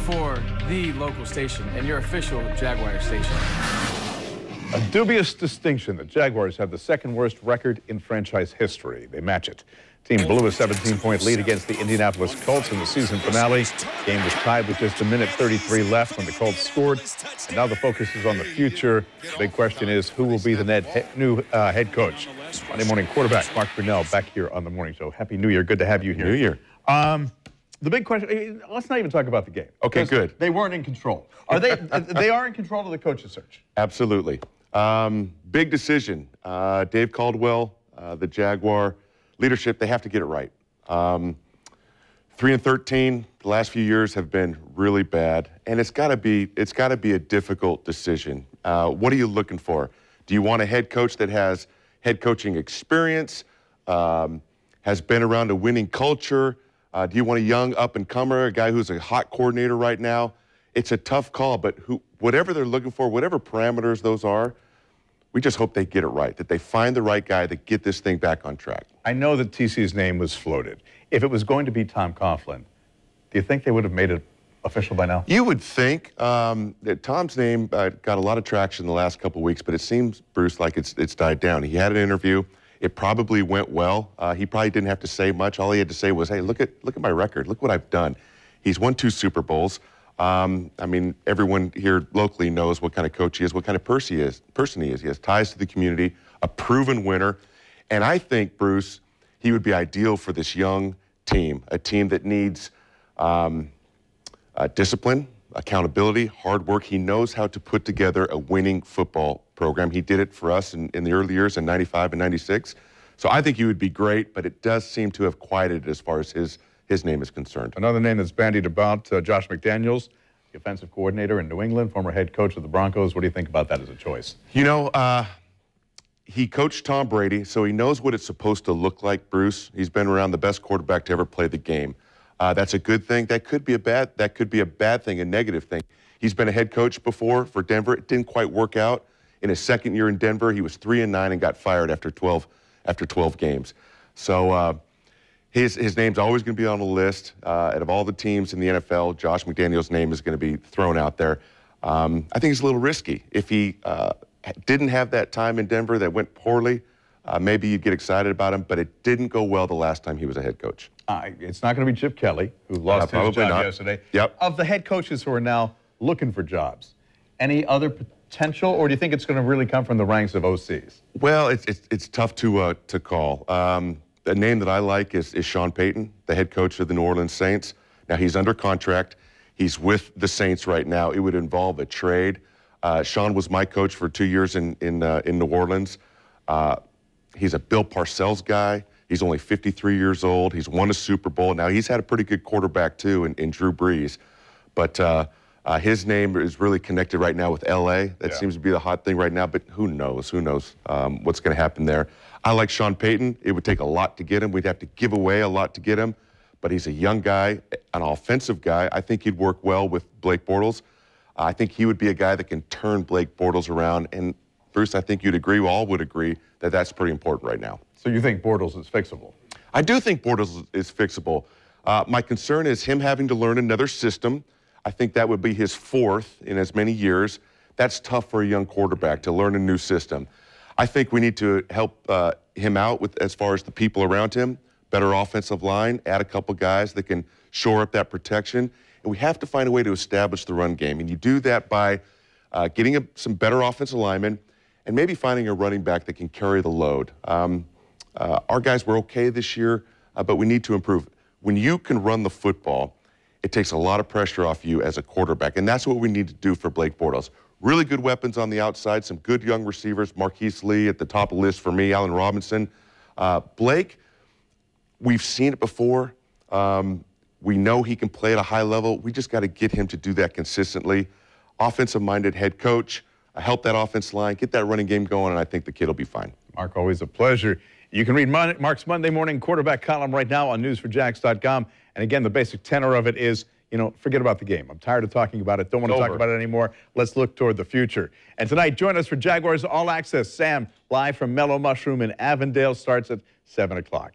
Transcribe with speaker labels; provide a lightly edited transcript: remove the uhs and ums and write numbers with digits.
Speaker 1: for the local station and your official Jaguar station.
Speaker 2: A dubious distinction. The Jaguars have the second worst record in franchise history. They match it. Team blew a 17-point lead against the Indianapolis Colts in the season finale. Game was tied with just a minute 33 left when the Colts scored. And now the focus is on the future. The big question is, who will be the new head coach? Monday morning quarterback Mark Brunell back here on the morning show. Happy New Year. Good to have you here.
Speaker 3: New Year.
Speaker 2: The big question, let's not even talk about the game.
Speaker 3: Okay, good.
Speaker 2: They weren't in control. Are they? They are in control of the coach's search.
Speaker 3: Absolutely. Big decision. Dave Caldwell, the Jaguar leadership, they have to get it right. 3-13, the last few years have been really bad, and it's got to be a difficult decision. What are you looking for? Do you want a head coach that has head coaching experience, has been around a winning culture? Do you want a young up-and-comer, a guy who's a hot coordinator right now? It's a tough call, but whatever they're looking for, whatever parameters those are, we just hope they get it right, that they find the right guy to get this thing back on track. I
Speaker 2: know that TC's name was floated. If it was going to be Tom Coughlin, do you think they would have made it official by now?
Speaker 3: You would think that Tom's name got a lot of traction in the last couple of weeks, but it seems, Bruce, like it's died down. He had an interview. It probably went well. He probably didn't have to say much. All he had to say was, hey, look at my record. Look what I've done. He's won 2 Super Bowls. I mean, everyone here locally knows what kind of coach he is, what kind of person he is. He has ties to the community, a proven winner. And I think, Bruce, he would be ideal for this young team, a team that needs discipline, accountability, hard work. He knows how to put together a winning football program. He did it for us in the early years in 95 and 96. So I think he would be great, but it does seem to have quieted as far as his name is concerned.
Speaker 2: Another name that's bandied about, Josh McDaniels, the offensive coordinator in New England, former head coach of the Broncos. What do you think about that as a choice?
Speaker 3: You know, he coached Tom Brady, so he knows what it's supposed to look like, Bruce. He's been around the best quarterback to ever play the game. That's a good thing. That could be a bad thing, a negative thing. He's been a head coach before for Denver. It didn't quite work out. In his second year in Denver, he was 3-9 and got fired after 12 games. So his name's always going to be on the list. Out of all the teams in the NFL, Josh McDaniels' name is going to be thrown out there. I think it's a little risky. If he didn't have that time in Denver that went poorly, maybe you'd get excited about him, but it didn't go well the last time he was a head coach.
Speaker 2: It's not going to be Chip Kelly, who lost his job yesterday.
Speaker 3: Yep.
Speaker 2: Of the head coaches who are now looking for jobs, any other potential, or do you think it's going to really come from the ranks of OCs?
Speaker 3: Well, it's tough to call. The name that I like is Sean Payton, the head coach of the New Orleans Saints. Now, he's under contract. He's with the Saints right now. It would involve a trade. Sean was my coach for 2 years in New Orleans. He's a Bill Parcells guy. He's only 53 years old. He's won a Super Bowl. Now, he's had a pretty good quarterback, too, in Drew Brees. But his name is really connected right now with L.A. That seems to be the hot thing right now, but who knows? Who knows what's going to happen there. I like Sean Payton. It would take a lot to get him. We'd have to give away a lot to get him. But he's a young guy, an offensive guy. I think he'd work well with Blake Bortles. I think he would be a guy that can turn Blake Bortles around. And, Bruce, I think you'd agree, we all would agree, that that's pretty important right now.
Speaker 2: So you think Bortles is fixable?
Speaker 3: I do think Bortles is fixable. My concern is him having to learn another system. I think that would be his 4th in as many years. That's tough for a young quarterback to learn a new system. I think we need to help him out with as far as the people around him, better offensive line, add a couple guys that can shore up that protection. And we have to find a way to establish the run game. And you do that by getting some better offensive linemen and maybe finding a running back that can carry the load. Our guys were okay this year, but we need to improve. When you can run the football, it takes a lot of pressure off you as a quarterback, and that's what we need to do for Blake Bortles. Really good weapons on the outside, some good young receivers. Marquise Lee at the top of the list for me, Allen Robinson. Blake, we've seen it before. We know he can play at a high level. We just got to get him to do that consistently. Offensive-minded head coach, help that offense line, get that running game going, and I think the kid will be fine.
Speaker 2: Mark, always a pleasure. You can read Mark's Monday morning quarterback column right now on newsforjax.com. And again, the basic tenor of it is, forget about the game. I'm tired of talking about it. Don't want to talk about it anymore. Let's look toward the future. And tonight, join us for Jaguars All Access. Sam, live from Mellow Mushroom in Avondale, starts at 7 o'clock.